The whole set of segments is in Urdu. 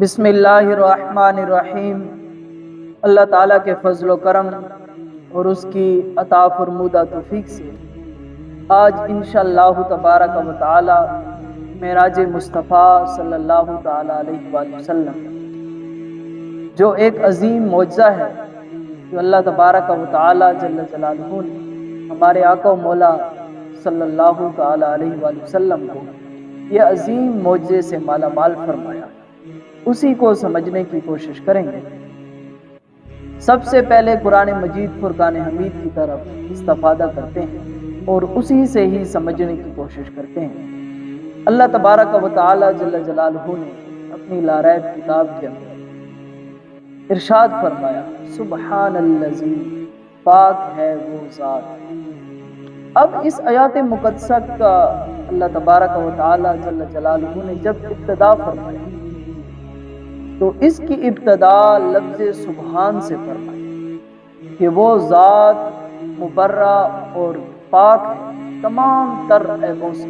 بسم اللہ الرحمن الرحیم۔ اللہ تعالیٰ کے فضل و کرم اور اس کی عطا فرمودہ توفیق سے آج انشاءاللہ تبارک و تعالی معراج مصطفیٰ صلی اللہ تعالی علیہ وآلہ وسلم جو ایک عظیم معجزہ ہے جو اللہ تبارک و تعالی جل جلالہ نے ہمارے آقا و مولا صلی اللہ تعالی علیہ وآلہ وسلم کو یہ عظیم معجزے سے مالا مال فرمایا، اسی کو سمجھنے کی کوشش کریں گے۔ سب سے پہلے قرآن مجید فرقان حمید کی طرف استفادہ کرتے ہیں اور اسی سے ہی سمجھنے کی کوشش کرتے ہیں۔ اللہ تبارک و تعالی جل جلالہ نے اپنی لاریب کتاب کے اندر ارشاد فرمایا، سبحان الذی، پاک ہے وہ ذات۔ اب اس آیات مقدسہ کا اللہ تبارک و تعالی جل جلالہ نے جب ابتدا فرمایا تو اس کی ابتدا لفظ سبحان سے فرمائی کہ وہ ذات مبرہ اور پاک ہے تمام تر عیبوں سے۔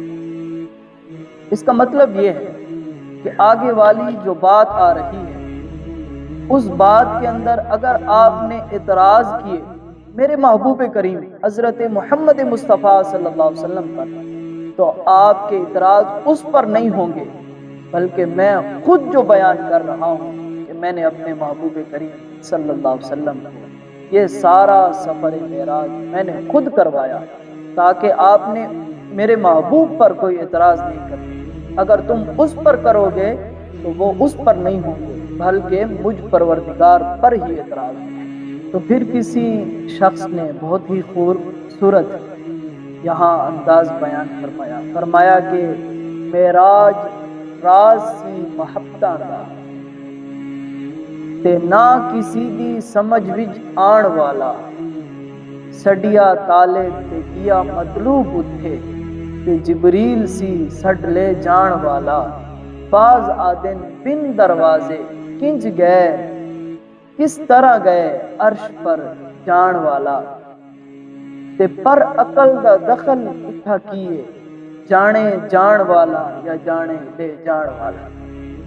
اس کا مطلب یہ ہے کہ آگے والی جو بات آ رہی ہے اس بات کے اندر اگر آپ نے اعتراض کیے میرے محبوب کریم حضرت محمد مصطفیٰ صلی اللہ علیہ وسلم پر، تو آپ کے اعتراض اس پر نہیں ہوں گے، بلکہ میں خود جو بیان کر رہا ہوں کہ میں نے اپنے محبوب کریم صلی اللہ علیہ وسلم کو یہ سارا سفر معراج میں نے خود کروایا تاکہ آپ نے میرے محبوب پر کوئی اعتراض نہیں کرنا۔ اگر تم اس پر کرو گے تو وہ اس پر نہیں ہوں گے بلکہ مجھ پروردگار پر ہی اعتراض ہے۔ تو پھر کسی شخص نے بہت ہی خوبصورت یہاں انداز بیان فرمایا کہ معراج راز سی محبتاں دا تے نہ کسی دی سمجھ وچ آن والا، سڈیا تالے تے کیا مطلوب اتھے تے جبریل سی سڈ لے جان والا، باز آدن بن دروازے کنج گئے کس طرح گئے عرش پر جان والا، تے پر عقل دا دخل اتھا کیے جانے جان والا یا جانے لے جان والا۔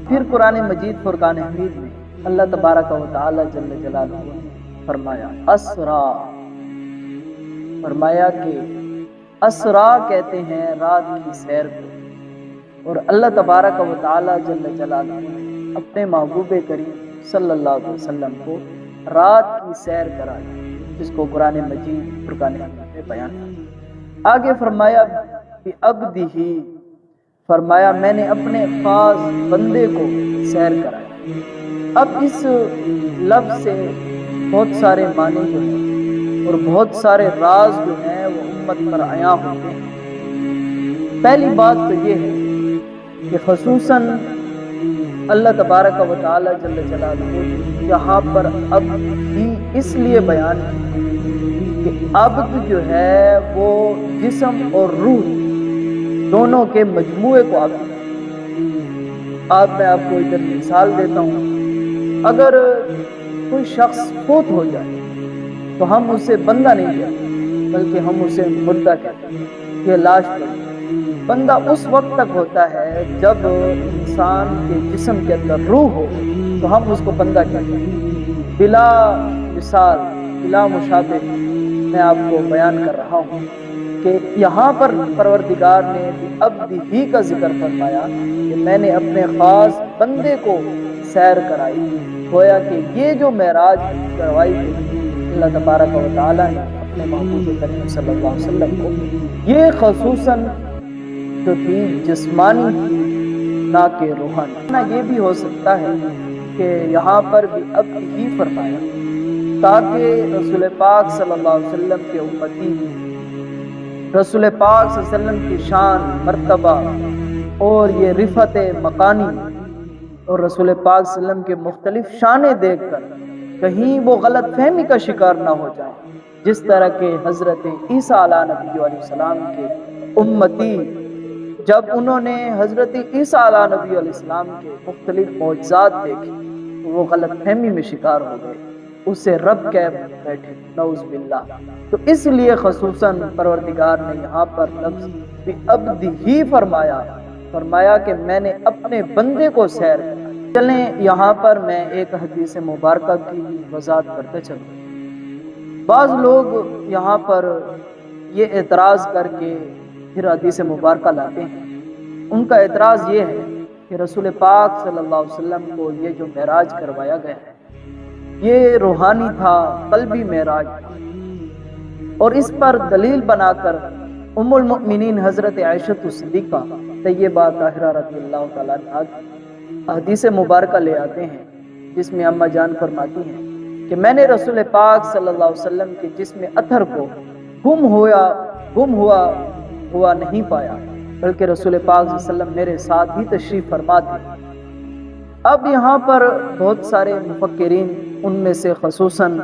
پھر قرآن مجید فرقان حمید میں اللہ تبارک و تعالی جل جلالہ نے فرمایا اسرا، فرمایا کہ اسرا کہتے ہیں رات کی سیر کو، اور اللہ تبارک و تعالی جل جلالہ نے اپنے محبوب کریم صلی اللہ علیہ وسلم کو رات کی سیر کرائی، جس کو قرآن مجید فرقان حمید میں بیان کیا۔ آگے فرمایا بعبدہ، فرمایا میں نے اپنے خاص بندے کو سیر کرایا۔ اب اس لفظ سے بہت سارے معنی جو ہیں اور بہت سارے راز جو ہیں وہ امت پر عیاں ہوتے ہیں۔ پہلی بات تو یہ ہے کہ خصوصاً اللہ تبارک و تعالی جل جلالہ یہاں پر عبد ہی اس لیے بیان کہ عبد جو ہے وہ جسم اور روح دونوں کے مجموعے کو عبد ہے۔ میں آپ کو ادھر مثال دیتا ہوں، اگر کوئی شخص فوت ہو جائے تو ہم اسے بندہ نہیں کہتے بلکہ ہم اسے مردہ کہتے ہیں، یہ لاش پر۔ بندہ اس وقت تک ہوتا ہے جب انسان کے جسم کے اندر روح ہو تو ہم اس کو بندہ کہتے ہیں۔ بلا مثال بلا مشابہ میں آپ کو بیان کر رہا ہوں کہ یہاں پر پروردگار نے عبد ہی کا ذکر فرمایا کہ میں نے اپنے خاص بندے کو سیر کرائی، گویا کہ یہ جو معراج کروائی گئی اللہ تبارک و تعالی نے اپنے محبوب کریم صلی اللہ علیہ وسلم کو، یہ خصوصاً جو تھی جسمانی تھی نہ کہ روحانی۔ یہ بھی ہو سکتا ہے کہ یہاں پر بھی عبد ہی فرمایا تاکہ رسول پاک صلی اللہ علیہ وسلم کے امتی رسول پاک صلی اللہ علیہ وسلم کی شان مرتبہ اور یہ رفعت مکانی اور رسول پاک صلی اللہ علیہ وسلم کے مختلف شانیں دیکھ کر کہیں وہ غلط فہمی کا شکار نہ ہو جائیں، جس طرح کہ حضرت عیسیٰ علیہ نبی علیہ السلام کے امتی جب انہوں نے حضرت عیسیٰ علیہ نبی علیہ السلام کے مختلف معجزات دیکھے تو وہ غلط فہمی میں شکار ہو گئے، اسے رب کہہ بیٹھے، نعوذ باللہ۔ تو اس لیے خصوصاً پروردگار نے یہاں پر لفظ بعبد ہی فرمایا کہ میں نے اپنے بندے کو سیر کرایا۔ چلیں یہاں پر میں ایک حدیث مبارکہ کی وضاحت کرتے چلوں۔ بعض لوگ یہاں پر یہ اعتراض کر کے پھر حدیث مبارکہ لاتے ہیں۔ ان کا اعتراض یہ ہے کہ رسول پاک صلی اللہ علیہ وسلم کو یہ جو معراج کروایا گیا ہے یہ روحانی تھا، قلبی معراج تھا، اور اس پر دلیل بنا کر ام المؤمنین حضرت عائشہ صدیقہ طیبہ طاہرہ رضی اللہ تعالیٰ عنہا حدیث مبارکہ لے آتے ہیں، جس میں اماں جان فرماتی ہیں کہ میں نے رسول پاک صلی اللہ علیہ وسلم کے جسم اطہر کو گم ہوا نہیں پایا، بلکہ رسول پاک صلی اللہ علیہ وسلم میرے ساتھ ہی تشریف فرما تھے۔ اب یہاں پر بہت سارے مفکرین، ان میں سے خصوصاً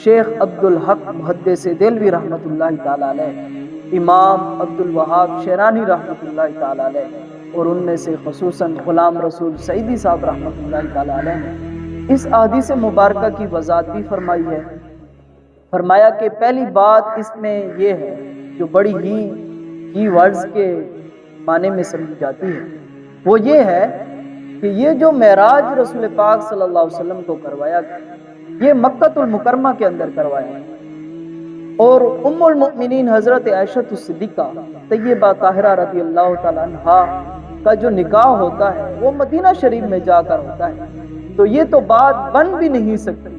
شیخ عبدالحق محدث دہلوی رحمۃ اللہ تعالی علیہ، امام عبدالوہاب شیرانی رحمۃ اللہ تعالی علیہ، اور ان میں سے خصوصاً غلام رسول سعیدی صاحب رحمۃ اللہ تعالی علیہ نے اس احادیث مبارکہ کی وضاحت بھی فرمائی ہے۔ فرمایا کہ پہلی بات اس میں یہ ہے جو بڑی ہی ورڈز کے معنی میں سمجھی جاتی ہے، وہ یہ ہے کہ یہ جو معراج رسول پاک صلی اللہ علیہ وسلم کو کروایا گیا یہ مکہ المکرمہ کے اندر کروایا گیا، اور ام المؤمنین حضرت عائشہ صدیقہ طیبہ طاہرہ رضی اللہ تعالیٰ عنہا کا جو نکاح ہوتا ہے وہ مدینہ شریف میں جا کر ہوتا ہے، تو یہ تو بات بن بھی نہیں سکتی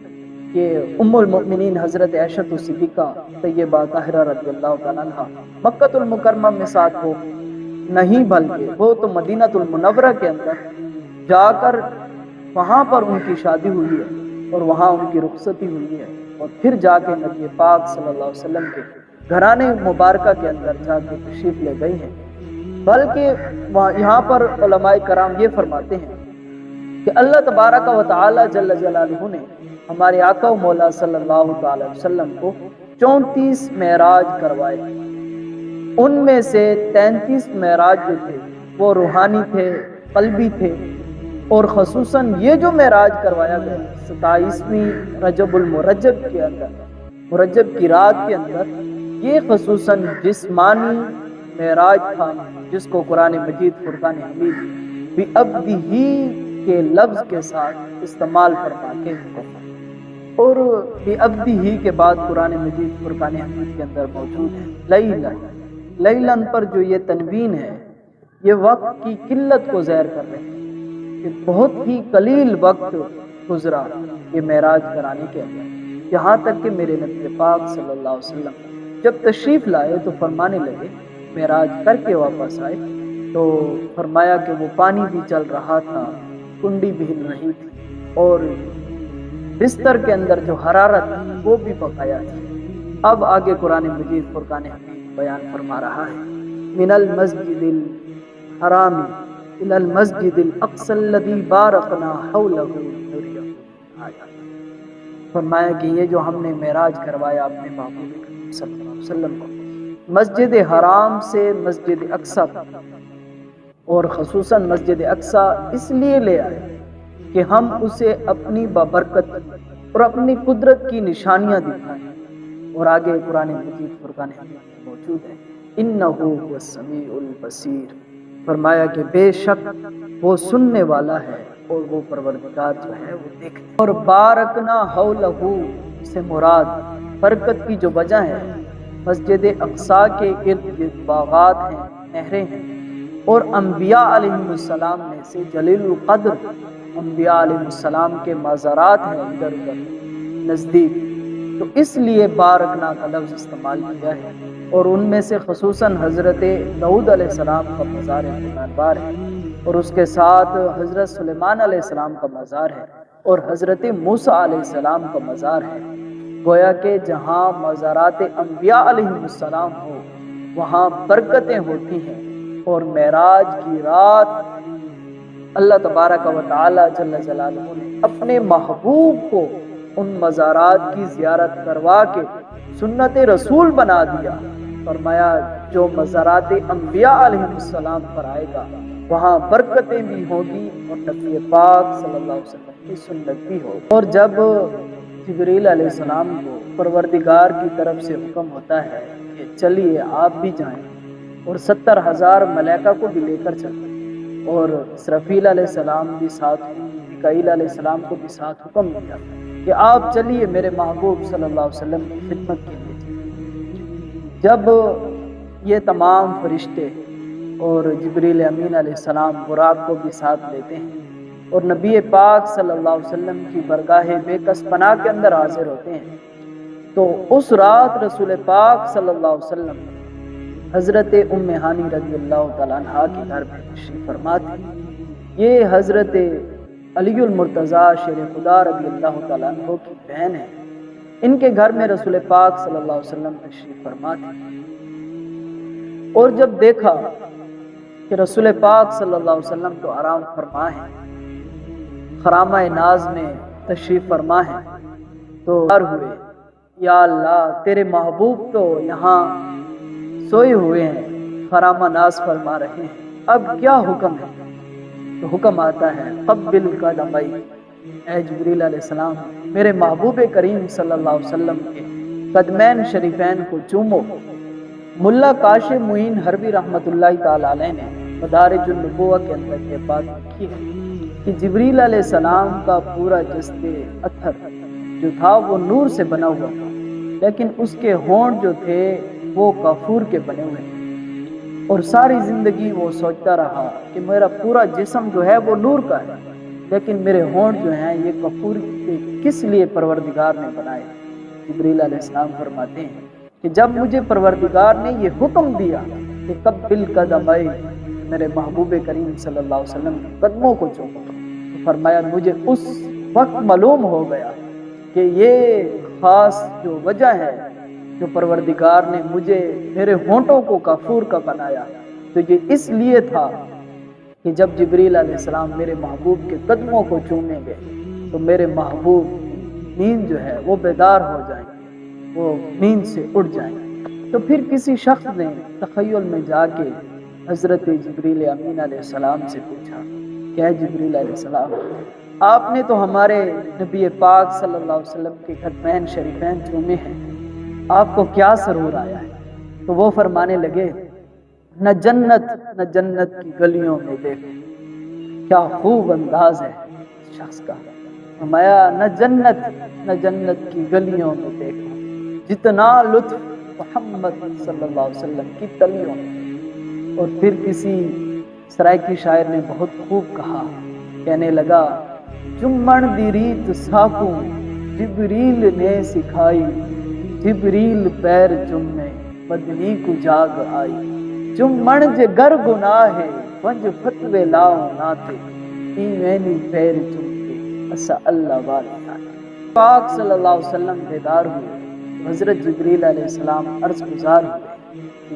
کہ ام المؤمنین حضرت عائشہ صدیقہ طیبہ طاہرہ رضی اللہ تعالیٰ عنہا مکہ المکرمہ میں ساتھ ہو، نہیں، بلکہ وہ تو مدینہ المنورہ کے اندر جا کر وہاں پر ان کی شادی ہوئی ہے اور وہاں ان کی رخصتی ہوئی ہے، اور پھر جا کے نبی پاک صلی اللہ علیہ وسلم کے گھرانے مبارکہ کے اندر جا کے تشریف لے گئی ہیں۔ بلکہ یہاں پر علماء کرام یہ فرماتے ہیں کہ اللہ تبارک و تعالی جل جلالہ نے ہمارے آقا و مولا صلی اللہ تعالی وسلم کو 34 معراج کروائے، ان میں سے 33 معراج جو تھے وہ روحانی تھے، قلبی تھے، اور خصوصاً یہ جو معراج کروایا گیا 27ویں رجب المرجب کے اندر، مرجب کی رات کے اندر، یہ خصوصاً جسمانی معراج تھا، جس کو قرآن مجید فرقان حمید بِعَبْدِهِ کے لفظ کے ساتھ استعمال فرما کے اور بِعَبْدِهِ کے بعد قرآن مجید فرقان حمید کے اندر موجود ہے لیلن پر جو یہ تنوین ہے یہ وقت کی قلت کو ظاہر کر رہے ہیں کہ بہت ہی قلیل وقت گزرا یہ معراج کرانے کے اندر، یہاں تک کہ میرے نبی پاک صلی اللہ علیہ وسلم جب تشریف لائے تو فرمانے لگے، معراج کر کے واپس آئے تو فرمایا کہ وہ پانی بھی چل رہا تھا، کنڈی بھی ہل رہی تھی، اور بستر کے اندر جو حرارت تھی وہ بھی بقایا تھی۔ اب آگے قرآن مجید فرقان حمید بیان فرما رہا ہے، من المسجد الحرام الى المسجد الاقصى الذي باركنا حوله لنريه من آیاتنا۔ فرمایا کہ یہ جو ہم نے معراج کروایا اپنے محبوب کریم صلی اللہ علیہ وسلم کو مسجد حرام سے مسجد اقصی، اور خصوصاً مسجد اقصی اس لیے لے آئے کہ ہم اسے اپنی بابرکت اور اپنی قدرت کی نشانیاں دکھائیں، اور آگے قرآن مجید فرقان حمید موجود ہے، انہ هو السمیع البصیر۔ فرمایا کہ بے شک وہ سننے والا ہے اور وہ پروردگار جو ہے وہ دیکھتا ہے۔ اور بارکنا حولہ سے مراد برکت کی جو وجہ ہے مسجد اقصی کے ارد گرد باغات ہیں، نہریں ہیں، اور انبیاء علیہ السلام میں سے جلیل القدر انبیاء علیہ السلام کے مزارات ہیں ادھر ادھر نزدیک، تو اس لیے بارکنا کا لفظ استعمال کیا ہے، اور ان میں سے خصوصاً حضرت داؤد علیہ السلام کا مزار بار ہے، اور اس کے ساتھ حضرت سلیمان علیہ السلام کا مزار ہے، اور حضرت موسیٰ علیہ السلام کا مزار ہے۔ گویا کہ جہاں مزارات انبیاء علیہ السلام ہو وہاں برکتیں ہوتی ہیں، اور معراج کی رات اللہ تبارک و تعالی جل جلالہ نے اپنے محبوب کو ان مزارات کی زیارت کروا کے سنت رسول بنا دیا۔ فرمایا جو مزارات انبیاء علیہ السلام پر آئے گا وہاں برکتیں بھی ہوگی اور نبی پاک صلی اللہ علیہ وسلم کی سنت بھی ہوگی۔ اور جب جبریل علیہ السلام کو پروردگار کی طرف سے حکم ہوتا ہے کہ چلیے آپ بھی جائیں، اور 70,000 ملائکہ کو بھی لے کر چلیں، اور اسرافیل علیہ السلام بھی ساتھ میکائیل علیہ السلام کو بھی ساتھ حکم دیا کہ آپ چلیے میرے محبوب صلی اللہ علیہ وسلم کی خدمت کے لیے۔ جب یہ تمام فرشتے اور جبریل امین علیہ السلام براق کو بھی ساتھ لیتے ہیں اور نبی پاک صلی اللہ علیہ وسلم کی برگاہ بے کس پناہ کے اندر حاضر ہوتے ہیں، تو اس رات رسول پاک صلی اللہ علیہ وسلم حضرت ام ہانی رضی اللہ تعالیٰ عنہ کے گھر میں تشریف فرما تھی۔ یہ حضرت علی المرتضیٰ شیر خدا رضی اللہ تعالیٰ عنہ کی بہن ہے۔ ان کے گھر میں رسول پاک صلی اللہ علیہ وسلم تشریف فرما تھی، اور جب دیکھا کہ رسول پاک صلی اللہ علیہ وسلم تو آرام فرما ہے، خرامہ ناز میں تشریف فرما ہے، تو ہوئے یا اللہ تیرے محبوب تو یہاں سوئے ہوئے ہیں، خرامہ ناز فرما رہے ہیں، اب کیا حکم ہے؟ تو حکم آتا ہے قبل قدمی، اے جبریل علیہ السلام میرے محبوب کریم صلی اللہ علیہ وسلم کے قدمین شریفین کو چومو۔ ملا کاشف معین حربی رحمۃ اللہ تعالی علیہ نے مدارج النبوہ کے اندر یہ بات لکھی ہے کہ جبریل علیہ السلام کا پورا جسد اتھر جو تھا وہ نور سے بنا ہوا تھا، لیکن اس کے ہونٹ جو تھے وہ کافور کے بنے ہوئے تھے، اور ساری زندگی وہ سوچتا رہا کہ میرا پورا جسم جو ہے وہ نور کا ہے، لیکن میرے ہونٹ جو ہیں یہ کافور کے کس لیے پروردگار نے بنائے؟ جبریل علیہ السلام فرماتے ہیں کہ جب مجھے پروردگار نے یہ حکم دیا کہ قبل قدمی، میرے محبوب کریم صلی اللہ علیہ وسلم کے قدموں کو چومو، تو فرمایا مجھے اس وقت معلوم ہو گیا کہ یہ خاص جو وجہ ہے جو پروردگار نے مجھے میرے ہونٹوں کو کافور کا بنایا، تو یہ اس لیے تھا کہ جب جبریل علیہ السلام میرے محبوب کے قدموں کو چومیں گے تو میرے محبوب نیند جو ہے وہ بیدار ہو جائیں گے، وہ نیند سے اٹھ جائیں گے۔ تو پھر کسی شخص نے تخیل میں جا کے حضرت جبریل امین علیہ السلام سے پوچھا کہ اے جبریل علیہ السلام آپ نے تو ہمارے نبی پاک صلی اللہ علیہ وسلم کے قدمین شریفین چومے ہیں، آپ کو کیا سرور آیا ہے؟ تو وہ فرمانے لگے نہ جنت کی گلیوں میں دیکھو، کیا خوب انداز ہے اس شخص کا، فرمایا نہ جنت کی گلیوں میں دیکھو جتنا لطف محمد صلی اللہ علیہ وسلم کی تلیوں میں۔ اور پھر کسی سرائکی شاعر نے بہت خوب کہا، کہنے لگا چمن دی ریت ساکوں جبریل نے سکھائی، جبریل پیر چمنے بدنی کو جاگ آئی، چمن جے گر گناہ ہے ونج فتوے لاؤ ناتے، ایمینی پیر چمتے اسا اللہ والا۔ پاک صلی اللہ علیہ وسلم بیدار ہوئے، حضرت جبریل علیہ السلام عرض گزار ہوئے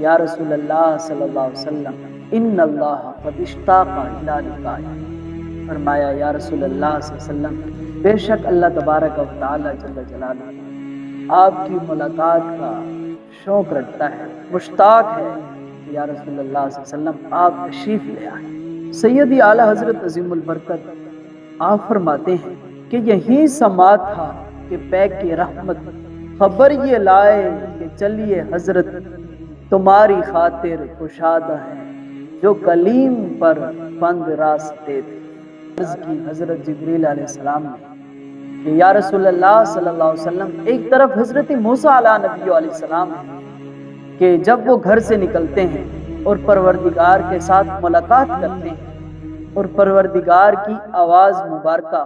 یا رسول اللہ صلی اللہ علیہ وسلم ان اللہ قد اشتاق الی لقائک، فرمایا یا رسول اللہ صلی اللہ علیہ وسلم بے شک اللہ تبارک و تعالی جل جلالہ آپ کی ملاقات کا شوق رکھتا ہے، مشتاق ہے کہ یا رسول اللہ صلی اللہ علیہ وسلم آپ تشریف لے آئیں۔ سیدی اعلیٰ حضرت عظیم البرکت آپ فرماتے ہیں کہ یہی سماعت تھا کہ پیک کی رحمت خبر یہ لائے کہ چلیے حضرت تمہاری خاطر کشادہ ہے جو کلیم پر بند راستے تھے۔ عرض کی حضرت جبریل علیہ السلام نے کہ یا رسول اللہ صلی اللہ علیہ وسلم ایک طرف حضرت موسیٰ علیہ نبی علیہ السلام ہے کہ جب وہ گھر سے نکلتے ہیں اور پروردگار کے ساتھ ملاقات کرتے ہیں، اور پروردگار کی آواز مبارکہ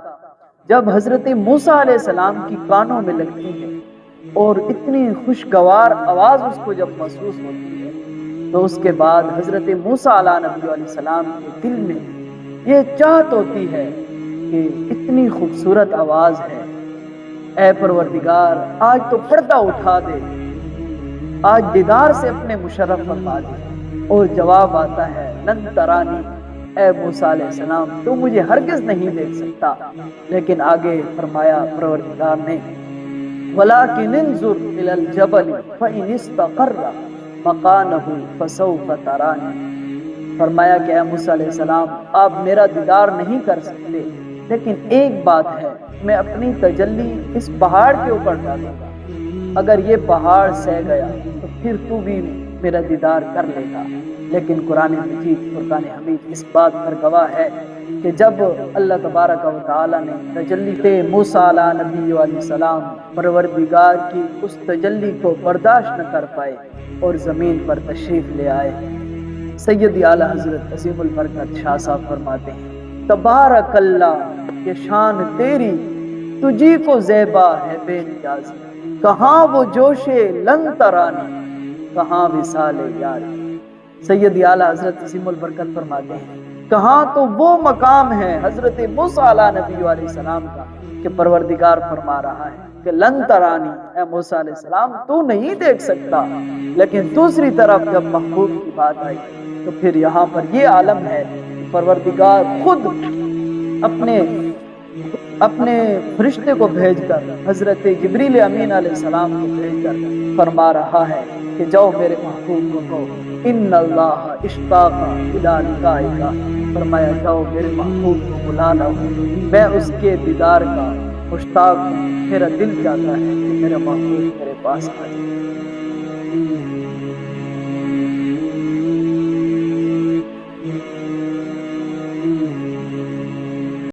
جب حضرت موسیٰ علیہ السلام کی کانوں میں لگتی ہے اور اتنی خوشگوار آواز اس کو جب محسوس ہوتی ہے، تو اس کے بعد حضرت موسیٰ علیہ نبی علیہ السلام کے دل میں یہ چاہت ہوتی ہے کہ اتنی خوبصورت آواز ہے، اے پروردگار آج تو پردہ اٹھا دے، آج دیدار سے اپنے مشرف فرما دے۔ اور جواب آتا ہے لن ترانی، اے موسیٰ علیہ السلام تو مجھے ہرگز نہیں دیکھ سکتا، لیکن آگے فرمایا پروردگار نے وَلَكِنِ انظُرْ إِلَى الْجَبَلِ فَإِنِ اسْتَقَرَّ مَكَانَهُ فَسَوْفَ تَرَانِي، فرمایا کہ اے موسیٰ علیہ السلام آپ میرا دیدار نہیں کر سکتے، لیکن ایک بات ہے میں اپنی تجلی اس پہاڑ کے اوپر ڈالوں گا، اگر یہ پہاڑ سہ گیا تو پھر تو بھی میرا دیدار کر لے گا۔ لیکن قرآن مجید فرقان حمید اس بات پر گواہ ہے کہ جب اللہ تبارک و تعالی نے تجلی موسیٰ علیہ نبی علیہ السلام پروردگار کی اس تجلی کو برداشت نہ کر پائے اور زمین پر تشریف لے آئے، سید اعلیٰ حضرت عظیم البرکت شاہ صاحب فرماتے ہیں تبارک اللہ یہ شان تیری تجھی کو زیبا ہے بے نیاز، کہاں وہ جوش لن ترانی کہاں وصال یاری۔ سید اعلیٰ حضرت عظیم البرکت فرماتے ہیں کہاں تو وہ مقام ہے حضرت موسیٰ علیہ نبی علیہ السلام کا کہ پروردگار فرما رہا ہے کہ لن ترانی، اے موسیٰ علیہ السلام تو نہیں دیکھ سکتا، لیکن دوسری طرف جب محبوب کی بات آئی تو پھر یہاں پر یہ عالم ہے کہ پروردگار خود اپنے فرشتے کو بھیج کر حضرت جبریل امین علیہ السلام کو بھیج کر فرما رہا ہے کہ جاؤ میرے محبوب کو کہو ان اللہ اشتاق الی لقائک، فرمایا جاؤ میرے محبوب کو بلا لاؤ، میں اس کے دیدار کا مشتاق ہوں، میرا دل چاہتا ہے کہ میرا محبوب میرے پاس آ جائے۔